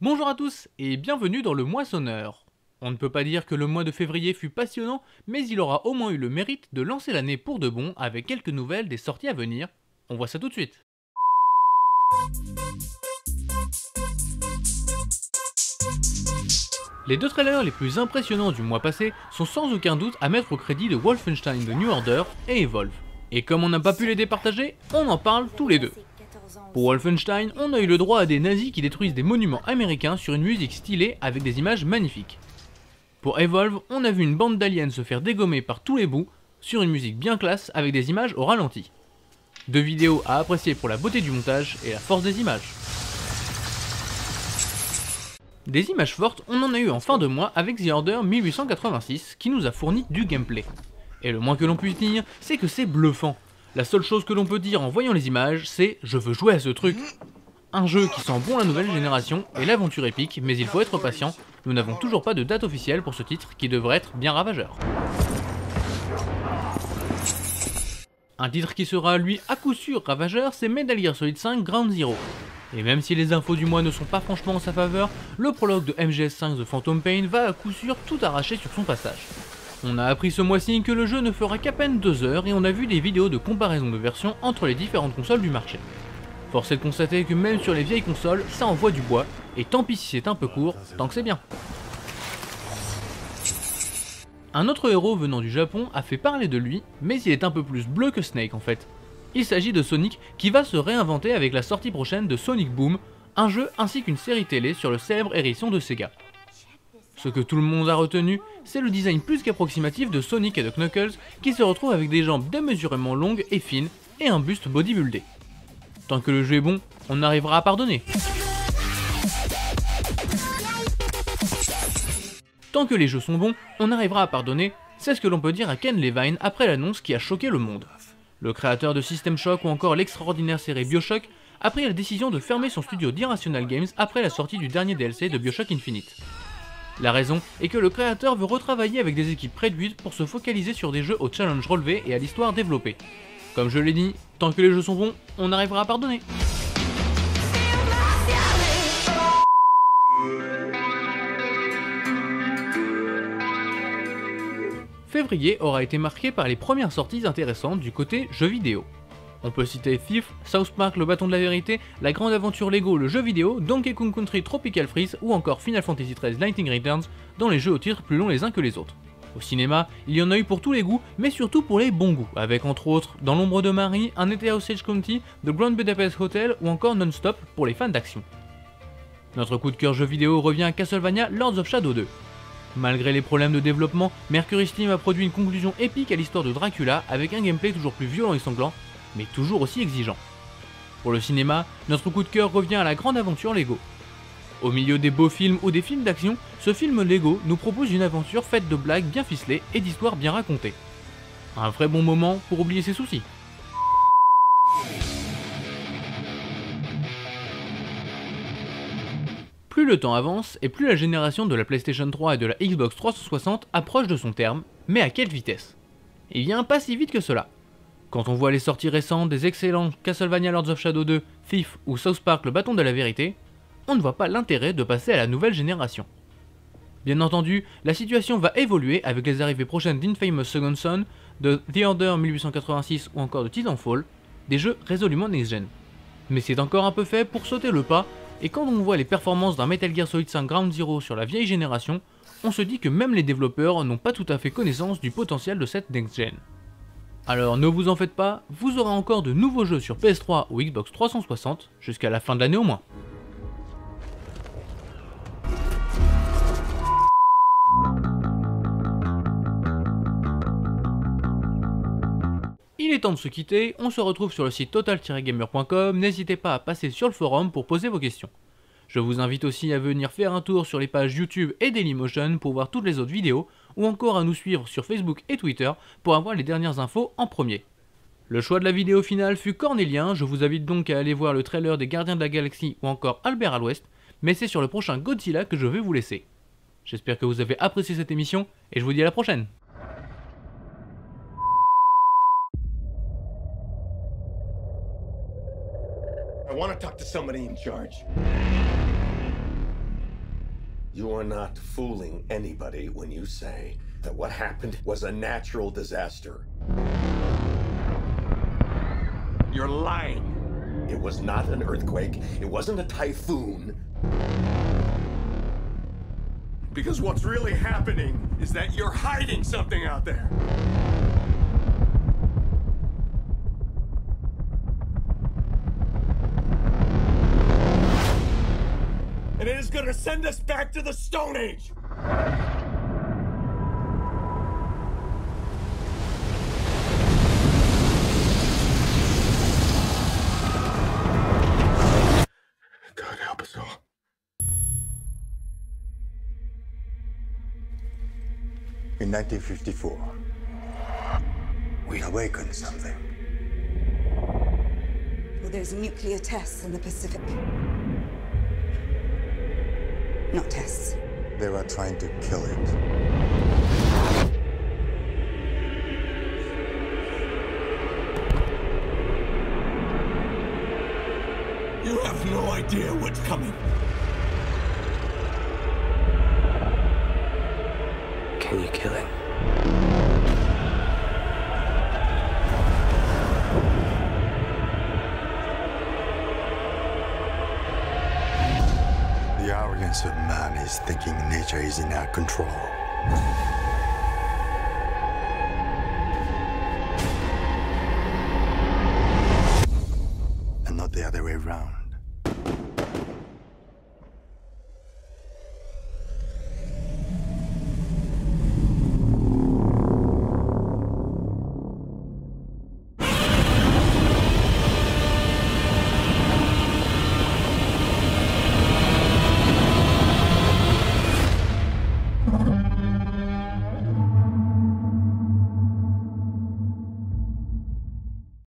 Bonjour à tous et bienvenue dans le Moissonneur. On ne peut pas dire que le mois de février fut passionnant, mais il aura au moins eu le mérite de lancer l'année pour de bon avec quelques nouvelles des sorties à venir. On voit ça tout de suite. Les deux trailers les plus impressionnants du mois passé sont sans aucun doute à mettre au crédit de Wolfenstein The New Order et Evolve. Et comme on n'a pas pu les départager, on en parle tous les deux. Pour Wolfenstein, on a eu le droit à des nazis qui détruisent des monuments américains sur une musique stylée avec des images magnifiques. Pour Evolve, on a vu une bande d'aliens se faire dégommer par tous les bouts sur une musique bien classe avec des images au ralenti. Deux vidéos à apprécier pour la beauté du montage et la force des images. Des images fortes, on en a eu en fin de mois avec The Order 1886 qui nous a fourni du gameplay. Et le moins que l'on puisse dire, c'est que c'est bluffant. La seule chose que l'on peut dire en voyant les images, c'est « je veux jouer à ce truc ». Un jeu qui sent bon la nouvelle génération et l'aventure épique, mais il faut être patient, nous n'avons toujours pas de date officielle pour ce titre qui devrait être bien ravageur. Un titre qui sera lui à coup sûr ravageur, c'est Metal Gear Solid 5 Ground Zero. Et même si les infos du mois ne sont pas franchement en sa faveur, le prologue de MGS5 The Phantom Pain va à coup sûr tout arracher sur son passage. On a appris ce mois-ci que le jeu ne fera qu'à peine 2 heures et on a vu des vidéos de comparaison de versions entre les différentes consoles du marché. Force est de constater que même sur les vieilles consoles, ça envoie du bois, et tant pis si c'est un peu court, tant que c'est bien. Un autre héros venant du Japon a fait parler de lui, mais il est un peu plus bleu que Snake en fait. Il s'agit de Sonic qui va se réinventer avec la sortie prochaine de Sonic Boom, un jeu ainsi qu'une série télé sur le célèbre hérisson de Sega. Ce que tout le monde a retenu, c'est le design plus qu'approximatif de Sonic et de Knuckles qui se retrouvent avec des jambes démesurément longues et fines et un buste bodybuildé. Tant que le jeu est bon, on arrivera à pardonner. Tant que les jeux sont bons, on arrivera à pardonner, c'est ce que l'on peut dire à Ken Levine après l'annonce qui a choqué le monde. Le créateur de System Shock ou encore l'extraordinaire série BioShock a pris la décision de fermer son studio d'Irrational Games après la sortie du dernier DLC de BioShock Infinite. La raison est que le créateur veut retravailler avec des équipes réduites pour se focaliser sur des jeux au challenge relevé et à l'histoire développée. Comme je l'ai dit, tant que les jeux sont bons, on arrivera à pardonner. Février aura été marqué par les premières sorties intéressantes du côté jeux vidéo. On peut citer Thief, South Park le bâton de la vérité, la grande aventure Lego le jeu vidéo, Donkey Kong Country Tropical Freeze ou encore Final Fantasy XIII Lightning Returns dans les jeux aux titres plus longs les uns que les autres. Au cinéma, il y en a eu pour tous les goûts, mais surtout pour les bons goûts, avec entre autres Dans l'ombre de Marie, Un été à Osage County, The Grand Budapest Hotel ou encore Non-Stop pour les fans d'action. Notre coup de cœur jeu vidéo revient à Castlevania Lords of Shadow 2. Malgré les problèmes de développement, Mercury Steam a produit une conclusion épique à l'histoire de Dracula avec un gameplay toujours plus violent et sanglant, mais toujours aussi exigeant. Pour le cinéma, notre coup de cœur revient à la grande aventure Lego. Au milieu des beaux films ou des films d'action, ce film Lego nous propose une aventure faite de blagues bien ficelées et d'histoires bien racontées. Un vrai bon moment pour oublier ses soucis. Plus le temps avance et plus la génération de la PlayStation 3 et de la Xbox 360 approche de son terme, mais à quelle vitesse? Eh bien pas si vite que cela. Quand on voit les sorties récentes des excellents Castlevania Lords of Shadow 2, Thief ou South Park le bâton de la vérité, on ne voit pas l'intérêt de passer à la nouvelle génération. Bien entendu, la situation va évoluer avec les arrivées prochaines d'Infamous Second Son, de The Order 1886 ou encore de Titanfall, des jeux résolument next-gen. Mais c'est encore un peu fait pour sauter le pas, et quand on voit les performances d'un Metal Gear Solid 5 Ground Zero sur la vieille génération, on se dit que même les développeurs n'ont pas tout à fait connaissance du potentiel de cette next-gen. Alors ne vous en faites pas, vous aurez encore de nouveaux jeux sur PS3 ou Xbox 360 jusqu'à la fin de l'année au moins. Il est temps de se quitter, on se retrouve sur le site total-gamer.com, n'hésitez pas à passer sur le forum pour poser vos questions. Je vous invite aussi à venir faire un tour sur les pages YouTube et Dailymotion pour voir toutes les autres vidéos, ou encore à nous suivre sur Facebook et Twitter pour avoir les dernières infos en premier. Le choix de la vidéo finale fut cornélien, je vous invite donc à aller voir le trailer des Gardiens de la Galaxie ou encore Albert à l'Ouest, mais c'est sur le prochain Godzilla que je vais vous laisser. J'espère que vous avez apprécié cette émission, et je vous dis à la prochaine. I want to talk to somebody in charge. You are not fooling anybody when you say that what happened was a natural disaster. You're lying. It was not an earthquake. It wasn't a typhoon. Because what's really happening is that you're hiding something out there. And it is going to send us back to the Stone Age. God help us all. In 1954, we awakened something. Well, there's nuclear tests in the Pacific. Not tests. They were trying to kill it. You have no idea what's coming. Can you kill him? The arrogance of man is thinking nature is in our control. And not the other way around.